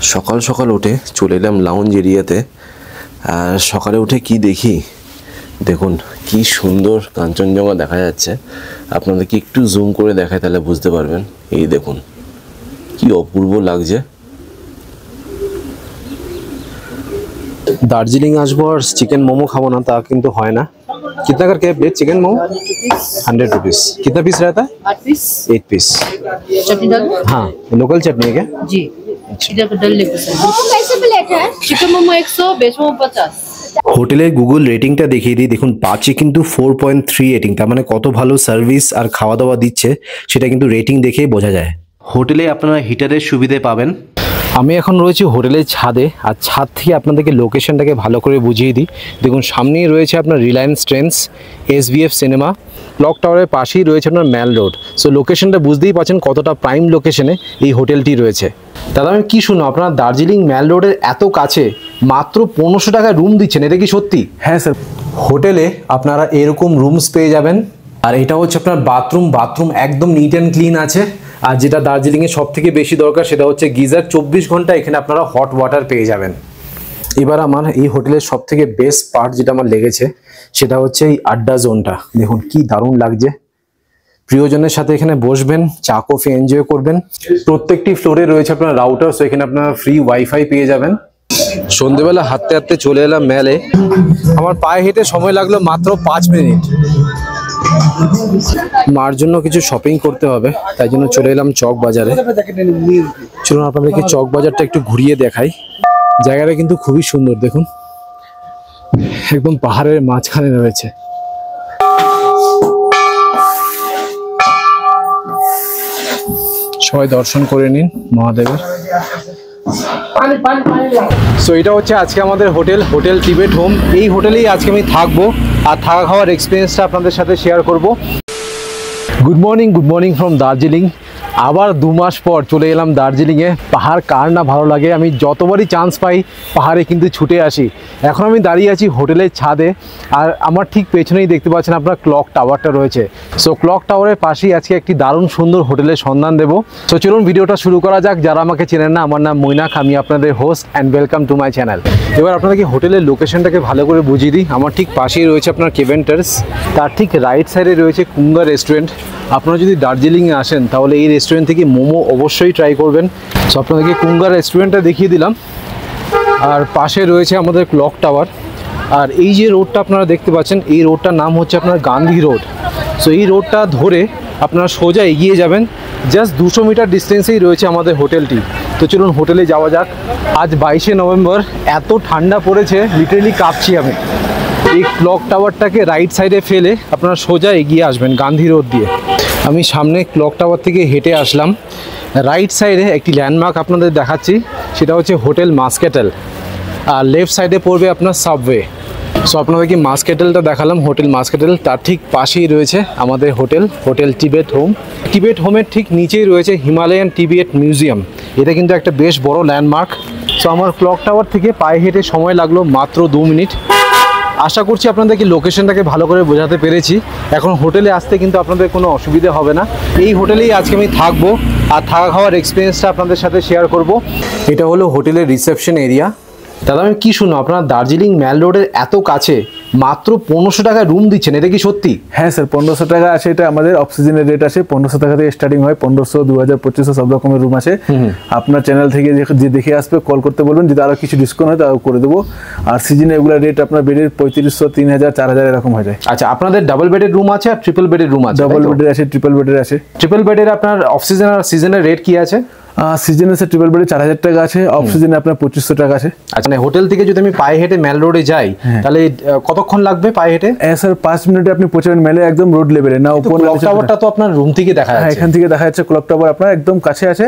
সকাল সকাল উঠে চলে এলাম লাউঞ্জ এরিয়াতে। আর সকালে উঠে কি দেখি, দেখুন কি সুন্দর কাঞ্চনজঙ্ঘা দেখা যাচ্ছে। আপনাদেরকে একটু জুম করে দেখায় তাহলে বুঝতে পারবেন। এই দেখুন কি অপূর্ব লাগছে। দার্জিলিং আসবো আর চিকেন मोमो खाबो ना ता किंतु হয় না। कितना करके है प्लेट चिकन मोमो? 100 रुपीस। कितना पीस रहता है? 8 पीस। 8 पीस। चटनी डाल? हाँ, लोकल चटनी है क्या? जी। इधर पे डल लेके सर। कैसे प्लेट है? Chicken momo 100, veg momo 50। হোটেলের গুগল রেটিংটা দেখিয়ে দিই। দেখুন 5-এ কিন্তু 4.3 রেটিং, তার মানে কত ভালো সার্ভিস আর খাওয়া দাওয়া দিচ্ছে সেটা কিন্তু রেটিং দেখেই বোঝা যায়। হোটেলে আপনারা হিটারের সুবিধে পাবেন। আমি এখন রয়েছি হোটেলের ছাদে, আর ছাদ থেকে আপনাদেরকে লোকেশনটাকে ভালো করে বুঝিয়ে দিই। দেখুন সামনেই রয়েছে আপনার Reliance Trends, SBF cinema, clock টাওয়ারের পাশেই রয়েছে আপনার ম্যাল রোড। সো লোকেশনটা বুঝতেই পারছেন কতটা প্রাইম লোকেশনে এই হোটেলটি রয়েছে। দাদা আমি কি শুনো আপনারা দার্জিলিং ম্যাল রোডের এত কাছে মাত্র 1500 টাকায় রুম দিচ্ছেন, এটা কি সত্যি? হ্যাঁ স্যার, হোটেলে আপনারা এরকম রুমস পেয়ে যাবেন। আর এটা হচ্ছে আপনার বাথরুম একদম নিট অ্যান্ড ক্লিন আছে। আর যেটা দার্জিলিংয়ে সব থেকে বেশি দরকার সেটা হচ্ছে গিজার। 24 ঘন্টা এখানে আপনারা হট ওয়াটার পেয়ে যাবেন। এবার আমার এই হোটেলের সব থেকে বেস্ট পার্ট যেটা আমার লেগেছে সেটা হচ্ছে এই আড্ডা জোনটা। দেখুন কি দারুণ লাগছে। প্রিয়জনের সাথে এখানে বসবেন, চা কফি এনজয় করবেন। প্রত্যেকটি ফ্লোরে রয়েছে আপনার রাউটার, সো এখানে আপনারা ফ্রি ওয়াইফাই পেয়ে যাবেন। সন্ধ্যেবেলা হাঁটতে হাঁটতে চলে এলাম ম্যালে। আমার পায়ে হেঁটে সময় লাগলো মাত্র 5 মিনিট। মার জন্য কিছু শপিং করতে হবে, তাই জন্য চলে এলাম চক বাজারে। চলুন আপনাদেরকে চক বাজারটা একটু ঘুরিয়ে দেখাই। জায়গাটা কিন্তু খুবই সুন্দর, দেখুন একদম পাহাড়ের মাঝখানে রয়েছে। সবাই দর্শন করে নিন মহাদেবের। সো এটা হচ্ছে আজকে আমাদের হোটেল টিবেট হোম। এই হোটেলেই আজকে আমি থাকবো আর থাকা খাওয়ার এক্সপিরিয়েন্সটা আপনাদের সাথে শেয়ার করব। Good morning from Darjeeling. আবার 2 মাস পর চলে এলাম দার্জিলিংয়ে। পাহাড় কার না ভালো লাগে, আমি যতবারই চান্স পাই পাহাড়ে কিন্তু ছুটে আসি। এখন আমি দাঁড়িয়ে আছি হোটেলের ছাদে, আর আমার ঠিক পেছনেই দেখতে পাচ্ছেন আপনার ক্লক টাওয়ারটা রয়েছে। সো ক্লক টাওয়ারের পাশেই আজকে একটি দারুণ সুন্দর হোটেলের সন্ধান দেবো। সো চলুন ভিডিওটা শুরু করা যাক। যারা আমাকে চেনেন না, আমার নাম মৈনাক, আমি আপনাদের host and welcome to my channel. এবার আপনাদেরকে হোটেলের লোকেশনটাকে ভালো করে বুঝিয়ে দিই। আমার ঠিক পাশেই রয়েছে আপনার কেভেন্টার্স, তার ঠিক রাইট সাইডে রয়েছে কুঙ্গা রেস্টুরেন্ট। আপনারা যদি দার্জিলিংয়ে আসেন তাহলে এই রেস্টুরেন্ট থেকে মোমো অবশ্যই ট্রাই করবেন। সো আপনাদেরকে কুঙ্গা রেস্টুরেন্টটা দেখিয়ে দিলাম। আর পাশে রয়েছে আমাদের ক্লক টাওয়ার। আর এই যে রোডটা আপনারা দেখতে পাচ্ছেন, এই রোডটার নাম হচ্ছে আপনার গান্ধী রোড। সো এই রোডটা ধরে আপনারা সোজা এগিয়ে যাবেন। জাস্ট 200 মিটার ডিস্টেন্সেই রয়েছে আমাদের হোটেলটি। তো চলুন হোটেলে যাওয়া যাক। আজ 22শে নভেম্বর, এত ঠান্ডা পড়েছে লিটারেলি কাঁপছি আমি। এই ক্লক টাওয়ারটাকে রাইট সাইডে ফেলে আপনারা সোজা এগিয়ে আসবেন গান্ধী রোড দিয়ে। আমি সামনে ক্লক টাওয়ার থেকে হেঁটে আসলাম। রাইট সাইডে একটি ল্যান্ডমার্ক আপনাদের দেখাচ্ছি, সেটা হচ্ছে হোটেল মাস্কেটেল। আর লেফট সাইডে পড়বে আপনার সাবওয়ে। সো আপনাদেরকে মাস্কেটেলটা দেখালাম, হোটেল মাস্কেটেল। তার ঠিক পাশেই রয়েছে আমাদের হোটেল টিবেট হোম। টিবেট হোমের ঠিক নিচেই রয়েছে হিমালয়ান টিবেট মিউজিয়াম। এটা কিন্তু একটা বেশ বড় ল্যান্ডমার্ক। সো আমার ক্লক টাওয়ার থেকে পায়ে হেঁটে সময় লাগলো মাত্র 2 মিনিট। আশা করছি আপনাদেরকে লোকেশনটাকে ভালো করে বোঝাতে পেরেছি। এখন হোটেলে আসতে কিন্তু আপনাদের কোনো অসুবিধা হবে না। এই হোটেলেই আজকে আমি থাকবো আর থাকা খাওয়ার এক্সপিরিয়েন্সটা আপনাদের সাথে শেয়ার করব। এটা হলো হোটেলের রিসেপশন এরিয়া। দাদা আমি কি শুনো আপনারা দার্জিলিং ম্যাল রোডের এত কাছে মাত্র 1500 টাকায় রুম দিচ্ছেন, এটা কি সত্যি? হ্যাঁ স্যার, 1500 টাকা আছে। এটা আমাদের অফ সিজনের রেট আছে। 1500 টাকা থেকে স্টার্টিং হয়। 1500, 2000, 2500 সব রকমের রুম আছে। আপনার চ্যানেল থেকে যে দেখে আসবে কল করতে বলবেন, যদি আরো কিছু ডিসকাউন্ট হয় তাও করে দেবো। আর সিজনে এগুলো রেট আপনার বেডের 3500, 3000, 4000 এরকম হয়ে যায়। আচ্ছা, আপনাদের ডাবল বেডের রুম আছে আর ট্রিপল বেডের রুম আছে? ডাবল বেডের আছে, ট্রিপল বেডের আছে। ট্রিপল বেডের আপনার অফ সিজন আর সিজনের রেট কি আছে? সিজনে স্যার ট্রিপল বেডে 4000 টাকা আছে, অফ সিজনে আপনার 2500 টাকা আছে। আচ্ছা, মানে হোটেল থেকে যদি আমি পায়ে হেঁটে ম্যাল রোডে যাই তাহলে কতক্ষণ লাগবে পায়ে হেঁটে? স্যার 5 মিনিটে আপনি পৌঁছে যাবেন ম্যালে, একদম রোড লেভেলে। না উপর ক্লক টাওয়ারটা তো আপনার রুম থেকে দেখা যাচ্ছে। এখান থেকে দেখা যাচ্ছে ক্লক টাওয়ার আপনার একদম কাছে আছে,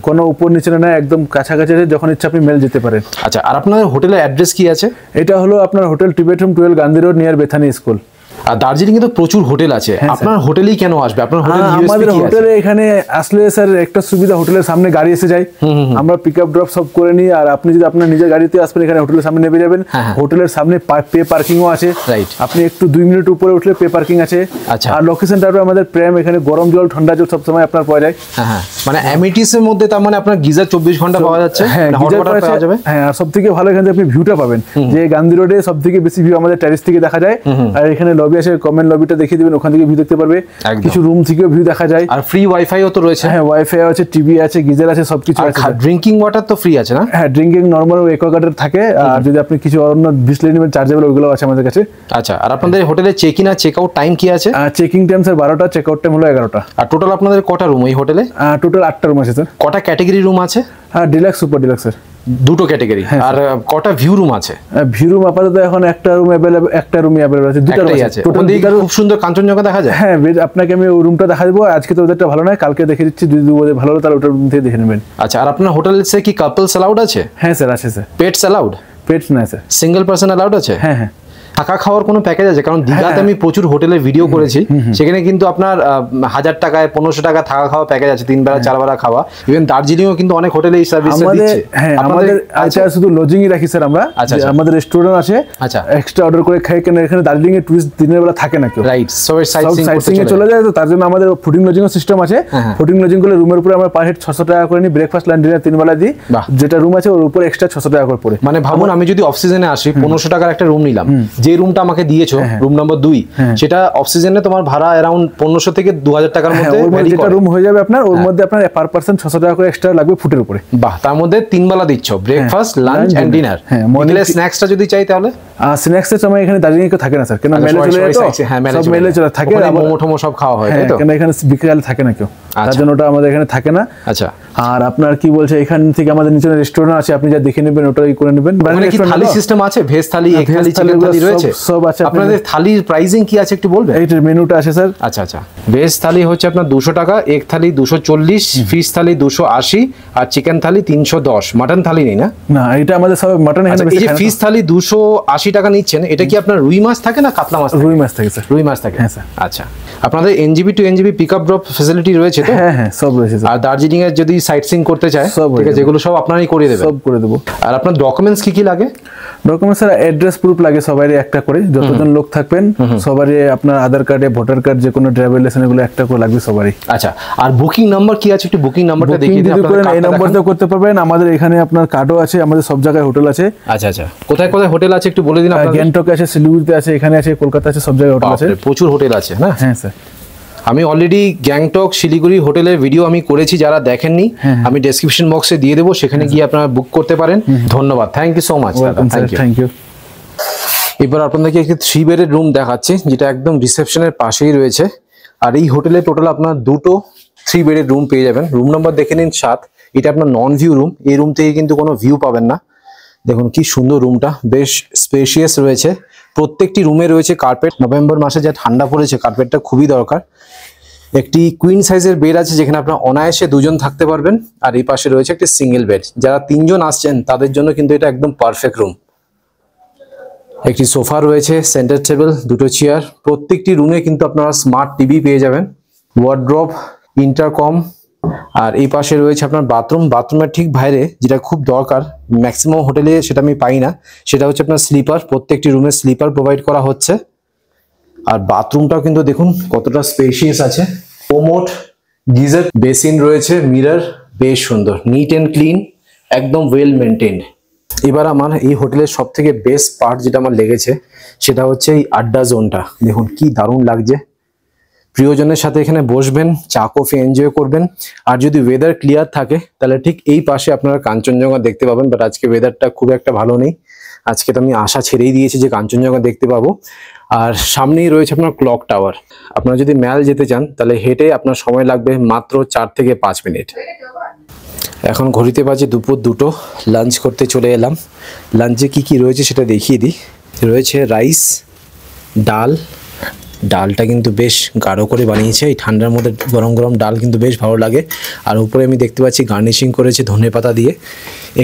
কোনো উপর নিচে না, একদম কাছাকাছি আছে। যখন ইচ্ছা আপনি মেল যেতে পারেন। আচ্ছা, আর আপনাদের হোটেলের অ্যাড্রেস কি আছে? এটা হলো আপনার hotel Tibet home 12 Gandhi road near Bethany school. আর দার্জিলিং এ তো প্রচুর হোটেল আছে, আপনার হোটেলেই কেন আসবে? আপনার হোটেল আমাদের হোটেলে এখানে আসলে স্যার একটা সুবিধা, হোটেলের সামনে গাড়ি এসে যায়, আমরা পিক আপ ড্রপ সব করে নিই। আর আপনি যদি আপনার নিজের গাড়িতে আসবেন এখানে হোটেলের সামনে নেমে যাবেন, হোটেলের সামনে পে পার্কিংও আছে, আপনি একটু 2 মিনিট উপরে উঠলে পে পার্কিং আছে। আর লোকেশনটা আমাদের প্রেম, এখানে গরম জল ঠান্ডা জল সব সময় আপনার পাওয়া যায়। মানে অ্যামিনিটিস এর মধ্যে তার মানে আপনার গিজার 24 ঘন্টা পাওয়া যাচ্ছে। হ্যাঁ, গিজার পাওয়া যাবে। হ্যাঁ, আর সবথেকে ভালো এখানে আপনি ভিউটা পাবেন, যে গান্ধী রোডে সবথেকে বেশি ভিউ আমাদের টেরেস থেকে দেখা যায়। আর এখানে লবি আছে, কমেন্ট লবিটা দেখিয়ে দিবেন, ওখান থেকে ভিউ দেখতে পারবে, কিছু রুম থেকেও ভিউ দেখা যায়। আর ফ্রি ওয়াইফাইও তো রয়েছে। হ্যাঁ, ওয়াইফাই আছে, টিভি আছে, গিজার আছে, সবকিছু আছে। ড্রিঙ্কিং ওয়াটার তো ফ্রি আছে না? হ্যাঁ, ড্রিঙ্কিং নরমাল অ্যাকোয়াগার্ডের থাকে, আর যদি আপনি কিছু অন্য বিসলেরি চার্জেবল ওইগুলো আছে আমাদের কাছে। আচ্ছা, আর আপনাদের হোটেলে চেক ইন আর চেক আউট টাইম কি আছে? চেকিং টাইম স্যার 12টা, চেক আউট টাইম হলো 11টা। আর টোটাল আপনাদের কটা রুম এই হোটেলে? টোটাল 8টা রুম আছে স্যার। কটা ক্যাটাগরি রুম আছে? ডিলাক্স, সুপার ডিলাক্স স্যার, দুটো ক্যাটাগরি। আর কটা ভিউ রুম আছে? ভিউ রুম আপাতত এখন একটা রুম अवेलेबल, একটা রুমই अवेलेबल আছে, দুটো রুম আছে। টোটাল খুব সুন্দর কাঞ্চনজঙ্ঘা দেখা যায়। হ্যাঁ, আপনাকে আমি ওই রুমটা দেখা দেবো, আজকে তো ওদেরটা ভালো নয়, কালকে দেখে দিচ্ছি, যদি ওদের ভালো হলো তাহলে ওটা রুম থেকে দেখে নেবেন। আচ্ছা, আর আপনার হোটেলে কি কাপলস অ্যালাউড আছে? হ্যাঁ স্যার, আছে স্যার। Pets allowed? পেটস না স্যার, সিঙ্গেল পারসন অ্যালাউড আছে। হ্যাঁ হ্যাঁ। থাকা খাওয়ার কোনো প্যাকেজ আছে? কারণ দীঘাতে আমি প্রচুর হোটেলে ভিডিও করেছি, সেখানে কিন্তু আপনার 1000 টাকায় 1500 টাকা থাকা খাওয়া প্যাকেজ আছে, 3 বেলা 4 বেলা খাওয়া। ইভেন দার্জিলিংও কিন্তু অনেক হোটেলে এই সার্ভিস দিচ্ছে। হ্যাঁ, আমাদের আচ্ছা শুধু লজিংই রাখি স্যার আমরা। আমাদের রেস্টুরেন্ট আছে, আচ্ছা, এক্সট্রা অর্ডার করে খাই, কেন এখানে দার্জিলিং এর টুরিস্ট দিনের বেলা থাকে না কেউ, রাইট, সব সাইট সিইং এ চলে যায়, তো তার জন্য আমাদের ফুডিং লজিং এর সিস্টেম আছে। ফুডিং লজিং গুলো রুমের উপরে আমরা পার হেড 600 টাকা করে নিই, ব্রেকফাস্ট লাঞ্চ ডিনার 3 বেলা দিই, যেটা রুম আছে ওর উপরে এক্সট্রা 600 টাকা করে পড়ে। মানে ভাবুন, আমি যদি অফ সিজনে আসি 1500 টাকার একটা রুম নিলাম, যে রুমটা আমাকে দিয়েছো রুম নাম্বার 2, সেটা অফ সিজনে তোমার ভাড়া अराउंड 1500 থেকে 2000 টাকার মধ্যে। ওর মধ্যে যেটা রুম হয়ে যাবে আপনার, ওর মধ্যে আপনার পার পারসন 600 টাকা করে এক্সট্রা লাগবে ফুটের উপরে। বাহ, তার মধ্যে 3 বেলা দিচ্ছ, breakfast lunch and dinner. Morning স্ন্যাক্সটা যদি চাই তাহলে? স্ন্যাক্স এর সময় এখানে দার্জিলিং এ থাকে না স্যার, কেন মেলে চলে যায় তো। হ্যাঁ, সব মেলে চলে থাকে, মোমো টোমো সব খাওয়া হয়, তাই তো? কেন এখানে বিকেলে থাকে না কেউ, তার জন্য ওটা আমাদের এখানে থাকে না। আচ্ছা, আর আপনার কি বলছে, এখান থেকে আমাদের নিচে রেস্টুরেন্ট আছে, আপনি যা দেখে নেবেন ওটাই করে নেবেন। মানে কি থালি সিস্টেম আছে? ভেজ থালি, এক থালি, চিকেন থালি রয়েছে, সব আছে। আপনাদের থালির প্রাইসিং কি আছে একটু বলবেন? এইটার মেনুটা আছে স্যার। আচ্ছা আচ্ছা, ভেজ থালি হচ্ছে আপনার 200 টাকা, এক থালি 240, ফিশ থালি 280, আর চিকেন থালি 310। মাটন থালি নেই না? না, এটা আমাদের সব মাটন। এখানে এই যে ফিশ থালি 280 টাকা নিচ্ছেন, এটা কি আপনার রুই মাছ থাকে না কাতলা মাছ? রুই মাছ থাকে স্যার। রুই মাছ থাকে, হ্যাঁ স্যার। আচ্ছা, আপনাদের NGB to NGB pickup drop facility রয়েছে তো? হ্যাঁ হ্যাঁ, সব রয়েছে স্যার। আর দার্জিলিং এর যদি সাইট সিইং করতে চায়, ঠিক আছে, যেগুলো সব আপনারাই করে দেবেন? সব করে দেব। আর আপনার ডকুমেন্টস কি কি লাগে? ডকুমেন্টস স্যার, অ্যাড্রেস প্রুফ লাগে সবারই একটা করে, যতজন লোক থাকবেন সবারই আপনার আধার কার্ডে, ভোটার কার্ড, যে কোনো ড্রাইভার লাইসেন্স, এগুলো একটা করে লাগবে সবারই। আচ্ছা, আর বুকিং নাম্বার কি আছে? একটু বুকিং নাম্বারটা দেখিয়ে দিন। আপনারা এই নাম্বারটা করতে পারবেন। আমাদের এখানে আপনার কার্ডও আছে, আমাদের সব জায়গায় হোটেল আছে। আচ্ছা আচ্ছা, কোথায় কোথায় হোটেল আছে একটু বলে দিন আপনারা? গ্যাংটকে আছে, শিলিগুড়িতে আছে, এখানে আছে, কলকাতা আছে, সব জায়গায় হোটেল আছে। প্রচুর হোটেল আছে না? হ্যাঁ স্যার। আমি অলরেডি গ্যাংটক, শিলিগুড়ি হোটেলের ভিডিও আমি করেছি, যারা দেখেননি আমি ডেসক্রিপশন বক্সে দিয়ে দেবো, সেখানে গিয়ে আপনারা বুক করতে পারেন। ধন্যবাদ, thank you so much. Thank you. এবার আপনাদেরকে একটি 3 বেডের রুম দেখাচ্ছি, যেটা একদম রিসেপশনের পাশেই রয়েছে। আর এই হোটেলে টোটাল আপনার দুটো 3 বেডের রুম পেয়ে যাবেন। রুম নাম্বার দেখে নিন 7, এটা আপনার নন ভিউ রুম। এই রুম থেকে কিন্তু কোনো ভিউ পাবেন না। দেখুন কি সুন্দর রুমটা, বেশ স্পেশিয়াস রয়েছে। প্রত্যেকটি রুমে রয়েছে কার্পেট। নভেম্বর মাসে যা ঠান্ডা পড়েছে, কার্পেটটা খুবই দরকার। একটি কুইন সাইজের বেড আছে, যেখানে আপনার অনায়াসে 2 জন থাকতে পারবেন। আর এই পাশে রয়েছে একটি সিঙ্গেল বেড, যারা 3 জন আসছেন তাদের জন্য কিন্তু এটা একদম পারফেক্ট রুম। একটি সোফা রয়েছে, সেন্টার টেবিল, 2টো চেয়ার। প্রত্যেকটি রুমে কিন্তু আপনারা স্মার্ট টিভি পেয়ে যাবেন, ওয়ার্ড্রপ, ইন্টারকম। আর এই পাশে রয়েছে আপনার বাথরুম। বাথরুমের ঠিক বাইরে যেটা খুব দরকার, ম্যাক্সিমাম হোটেলে সেটা আমি পাই না, সেটা হচ্ছে আপনার স্লিপার। প্রত্যেকটি রুমে স্লিপার প্রোভাইড করা হচ্ছে। আর বাথরুমটাও কিন্তু দেখুন কতটা স্পেশিয়াস আছে। কোমোড, গিজার, বেসিন রয়েছে, মিরর, বেশ সুন্দর, নিট অ্যান্ড ক্লিন, একদম ওয়েল মেনটেন্ড। এবার আমার এই হোটেলের সব থেকে বেস্ট পার্ট যেটা আমার লেগেছে, সেটা হচ্ছে এই আড্ডা জোনটা। দেখুন কি দারুণ লাগছে। প্রিয়জনের সাথে এখানে বসবেন, চা কফি এনজয় করবেন। আর যদি ওয়েদার ক্লিয়ার থাকে তাহলে ঠিক এই পাশে আপনারা কাঞ্চনজঙ্ঘা দেখতে পাবেন। বাট আজকে ওয়েদারটা খুব একটা ভালো নেই, আজকে তো আমি আশা ছেড়েই দিয়েছি যে কাঞ্চনজঙ্ঘা দেখতে পাবো। আর সামনেই রয়েছে আপনার ক্লক টাওয়ার। আপনারা যদি ম্যাল যেতে চান তাহলে হেঁটে আপনার সময় লাগবে মাত্র 4 থেকে 5 মিনিট। এখন ঘড়িতে বাজে দুপুর 2টো, লাঞ্চ করতে চলে এলাম। লাঞ্চে কি কি রয়েছে সেটা দেখিয়ে দিই। রয়েছে রাইস, ডাল। ডালটা কিন্তু বেশ গাঢ় করে বানিয়েছে, এই ঠান্ডার মধ্যে গরম গরম ডাল কিন্তু বেশ ভালো লাগে। আর উপরে আমি দেখতে পাচ্ছি গার্নিশিং করেছে ধনেপাতা দিয়ে।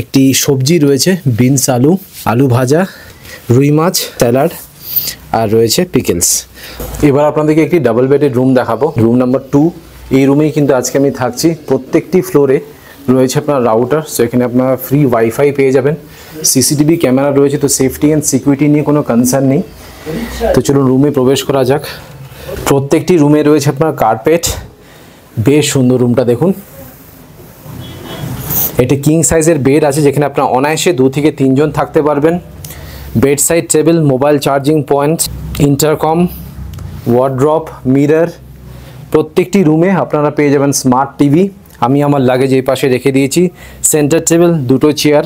একটি সবজি রয়েছে, বিনস আলু, আলু ভাজা, রুই মাছ, স্যালাড। আর রয়েছে পিকেলস। এবার আপনাদেরকে একটি ডাবল বেডের রুম দেখাবো, রুম নাম্বার 2। এই রুমেই কিন্তু আজকে আমি থাকছি। প্রত্যেকটি ফ্লোরে রয়েছে আপনার রাউটার, সো এখানে আপনারা ফ্রি ওয়াইফাই পেয়ে যাবেন। সিসিটিভি ক্যামেরা রয়েছে, তো সেফটি অ্যান্ড সিকিউরিটি নিয়ে কোনো কনসার্ন নেই। তো চলুন রুমে প্রবেশ করা যাক। প্রত্যেকটি রুমে রয়েছে আপনার কার্পেট, বেশ সুন্দর রুমটা দেখুন। এটি কিং সাইজের বেড আছে, যেখানে আপনার অনায়াসে 2 থেকে 3 জন থাকতে পারবেন। Bed side table, mobile charging point, intercom, wardrobe, mirror. প্রত্যেকটি রুমে আপনারা পেয়ে যাবেন স্মার্ট টিভি। আমি আমার লাগেজ এই পাশে রেখে দিয়েছি। সেন্টার টেবিল, 2টো চেয়ার।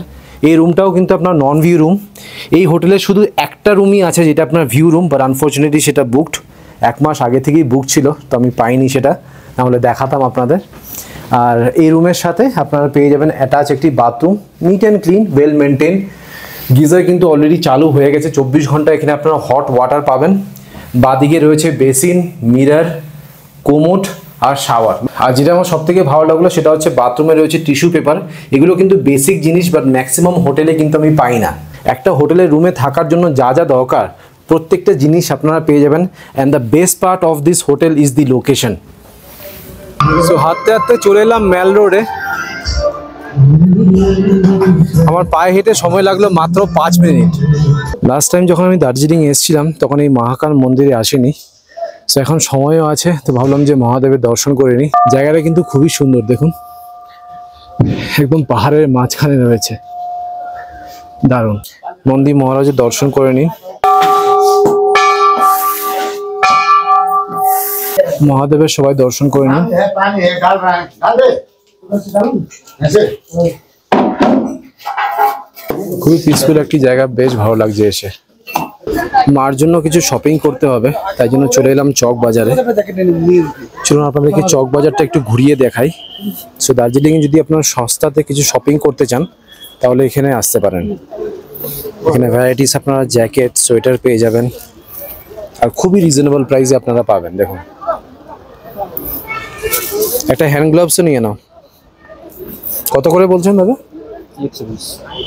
এই রুমটাও কিন্তু আপনার নন ভিউ রুম। এই হোটেলে শুধু একটা রুমই আছে যেটা আপনার ভিউ রুম, বাট আনফর্চুনেটলি সেটা বুকড। 1 মাস আগে থেকেই বুক ছিল, তো আমি পাইনি সেটা, নাহলে দেখাতাম আপনাদের। আর এই রুমের সাথে আপনারা পেয়ে যাবেন অ্যাটাচ একটি bathroom, neat and clean, well maintain. Geyser কিন্তু অলরেডি চালু হয়ে গেছে, 24 ঘন্টা এখানে আপনারা হট ওয়াটার পাবেন। বাদিকে রয়েছে বেসিন, মিরর, কোমোড আর শাওয়ার। আর যেটা আমার সব থেকে ভালো লাগলো সেটা হচ্ছে বাথরুমে রয়েছে টিস্যু পেপার। এগুলো কিন্তু বেসিক জিনিস, বাট ম্যাক্সিমাম হোটেলে কিন্তু আমি পাই না। একটা হোটেলের রুমে থাকার জন্য যা যা দরকার প্রত্যেকটা জিনিস আপনারা পেয়ে যাবেন। And the best part of this hotel is the location. So হাঁটতে হাঁটতে চলে এলাম ম্যাল রোডে। আমার পায়ে হেঁটে সময় লাগলো মাত্র 5 মিনিট। লাস্ট টাইম যখন আমি দার্জিলিং এসেছিলাম তখন এই মহাকাল মন্দিরে আসিনি, সো এখন সময়ও আছে, তো ভাবলাম যে মহাদেবের দর্শন করে নিই। জায়গাটা কিন্তু খুবই সুন্দর দেখুন, একদম পাহাড়ের মাঝখানে রয়েছে, দারুণ। মন্দির মহারাজের দর্শন করে নিই। মহাদেবের সবাই দর্শন করে নিন। খুবই পিসফুল একটি জায়গা, বেশ ভালো লাগছে এসে। মার জন্য কিছু শপিং করতে হবে, তাই জন্য চলে এলাম চক বাজারে। চলুন আপনাদেরকে চক বাজারটা একটু ঘুরিয়ে দেখাই। সো দার্জিলিংয়ে যদি আপনারা সস্তাতে কিছু শপিং করতে চান তাহলে এখানে আসতে পারেন। এখানে ভ্যারাইটিস আপনারা জ্যাকেট, সোয়েটার পেয়ে যাবেন, আর খুবই রিজনেবল প্রাইসে আপনারা পাবেন। দেখুন, একটা হ্যান্ড গ্লাভসও নিয়ে নাও। কত করে বলছেন দাদা?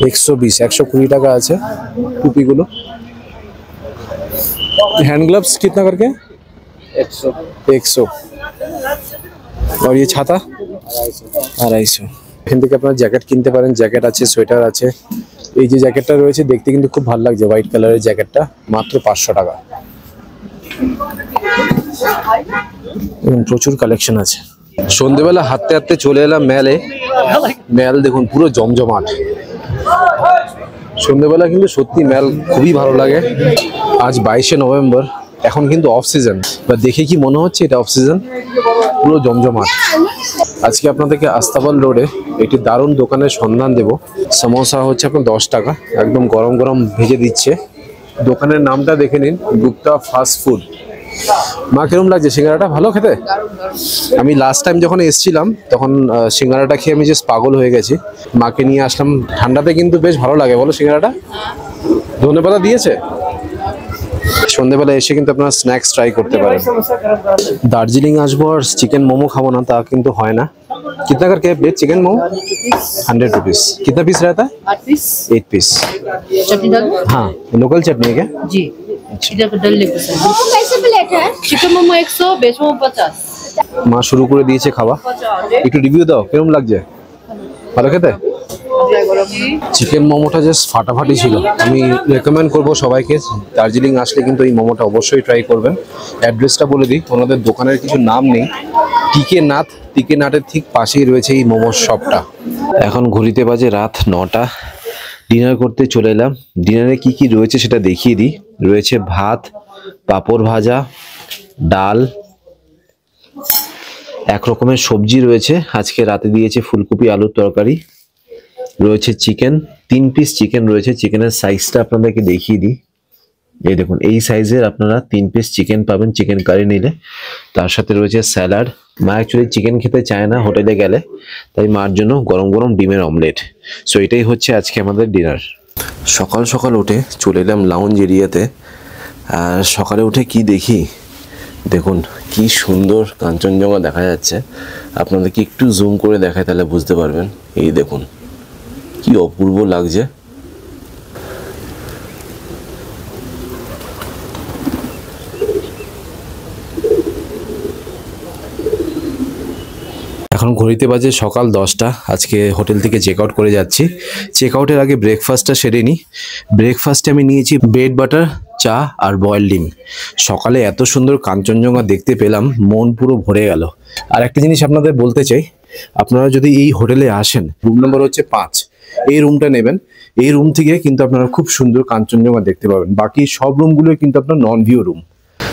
120, 120 টাকা আছে টুপিগুলো। हैंड ग्लव्स कितना करके? 100। और ये छाता 250। এখান থেকে আপনারা জ্যাকেট কিনতে পারেন, জ্যাকেট আছে, সোয়েটার আছে। এই যে জ্যাকেটটা রয়েছে দেখতে কিন্তু খুব ভালো লাগছে, হোয়াইট কালারের জ্যাকেটটা, মাত্র 500 টাকা। প্রচুর কালেকশন আছে। সন্ধ্যেবেলা হাঁটতে হাঁটতে চলে এলাম ম্যালে। ম্যাল দেখুন পুরো জমজমাট। সন্ধ্যেবেলা কিন্তু সত্যি ম্যাল খুবই ভালো লাগে। আজ 22শে নভেম্বর, এখন কিন্তু অফ সিজন, বা দেখে কি মনে হচ্ছে এটা অফ সিজন? পুরো জমজমাট। আজকে আপনাদেরকে আস্তাবল রোডে একটি দারুণ দোকানের সন্ধান দেব। সমোসা হচ্ছে আপনার 10 টাকা, একদম গরম গরম ভেজে দিচ্ছে। দোকানের নামটা দেখে নিন, গুপ্তা ফাস্ট ফুড। মা কিরম লাগছে সিঙ্গারাটা? ভালো খেতে? আমি লাস্ট টাইম যখন এসেছিলাম তখন সিঙ্গারাটা খেয়ে আমি জাস্ট পাগল হয়ে গেছি। মাকে নিয়ে আসলাম। ঠান্ডাতে কিন্তু বেশ ভালো লাগে বলো সিঙ্গারাটা। ধনেপাতা দিয়েছে। সন্ধ্যেবেলা এসে কিন্তু আপনারা স্ন্যাক্স ট্রাই করতে পারেন। দার্জিলিং আসবো আর চিকেন মোমো খাবো না তা কিন্তু হয় না। कितना करके है प्लेट चिकन मोमो? 100 रुपीज। कितना पीस रहता है? 8 पीस। 8 पीस। चटनी डाल? हाँ, लोकल चटनी है क्या? जी। इधर का डल लेके सर। मोमो कैसे प्लेट है? Chicken momo 100, veg momo 50। মা শুরু করে দিয়েছে খাওয়া, একটু রিভিউ দাও কিরকম লাগছে? ভালো খেতে? চিকেন মোমোটা জাস্ট ফাটাফাটি ছিল। আমি রেকমেন্ড করব সবাইকে, দার্জিলিং আসলে কিন্তু এই মোমোটা অবশ্যই ট্রাই করবেন। অ্যাড্রেসটা বলে দিই, ওনাদের দোকানের কিছু নাম নেই। টিকে নাটের ঠিক পাশেই রয়েছে এই মোমোর শপটা। এখন ঘড়িতে বাজে রাত 9টা। ডিনার করতে চলে এলাম। ডিনারে কি কি রয়েছে সেটা দেখিয়ে দিই। রয়েছে ভাত, পাঁপড় ভাজা, ডাল, এক রকমের সবজি রয়েছে। আজকে রাতে দিয়েছে ফুলকপি আলুর তরকারি। রয়েছে চিকেন, 3 পিস চিকেন রয়েছে। চিকেনের সাইজটা আপনাদেরকে দেখিয়ে দিই। এই দেখুন, এই সাইজের আপনারা 3 পিস চিকেন পাবেন চিকেন কারি নিলে। তার সাথে রয়েছে স্যালাড। মা অ্যাকচুয়ালি চিকেন খেতে চায় না হোটেলে গেলে, তাই মার জন্য গরম গরম ডিমের অমলেট। সো এটাই হচ্ছে আজকে আমাদের ডিনার। সকাল সকাল উঠে চলে এলাম লাউঞ্জ এরিয়াতে। আর সকালে উঠে কি দেখি, দেখুন কি সুন্দর কাঞ্চনজঙ্ঘা দেখা যাচ্ছে। আপনাদেরকে একটু জুম করে দেখায় তাহলে বুঝতে পারবেন। এই দেখুন কি অপূর্ব লাগছে। এখন ঘড়িতে বাজে সকাল 10টা। আজকে হোটেল থেকে চেক আউট করে যাচ্ছি। চেক আউটের আগে ব্রেকফাস্টটা সেরে নিই। ব্রেকফাস্টে আমি নিয়েছি ব্রেড বাটার, চা আর বয়েল ডিম। সকালে এত সুন্দর কাঞ্চনজঙ্ঘা দেখতে পেলাম, মন পুরো ভরে গেল। আর একটা জিনিস আপনাদের বলতে চাই, আপনারা যদি এই হোটেলে আসেন, রুম নম্বর হচ্ছে 5, এই রুমটা নেবেন। এই রুম থেকে কিন্তু আপনারা খুব সুন্দর কাঞ্চনজঙ্ঘা দেখতে পাবেন। বাকি সব রুমগুলো কিন্তু আপনার নন ভিউ রুম।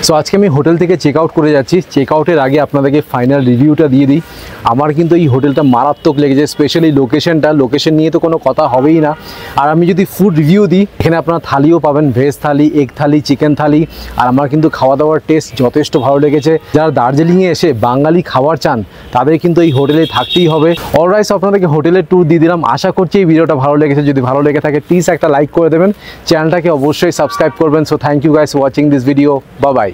সো আজকে আমি হোটেল থেকে চেক আউট করে যাচ্ছি। চেক আউটের আগে আপনাদেরকে ফাইনাল রিভিউটা দিয়ে দিই। আমার কিন্তু এই হোটেলটা মারাত্মক লেগেছে, স্পেশালি লোকেশন নিয়ে তো কোনো কথা হবেই না। আর আমি যদি ফুড রিভিউ দিই, এখানে আপনারা থালিও পাবেন, ভেজ থালি, এগ থালি, চিকেন থালি। আর আমার কিন্তু খাওয়া দাওয়ার টেস্ট যথেষ্ট ভালো লেগেছে। যারা দার্জিলিংয়ে এসে বাঙালি খাবার চান, তাদের কিন্তু এই হোটেলে থাকতেই হবে। অলরাইট, আপনাদেরকে হোটেলের ট্যুর দিয়ে দিলাম। আশা করছি এই ভিডিওটা ভালো লেগেছে। যদি ভালো লেগে থাকে প্লিজ একটা লাইক করে দেবেন, চ্যানেলটাকে অবশ্যই সাবস্ক্রাইব করবেন। So thank you guys watching this video. Bye by.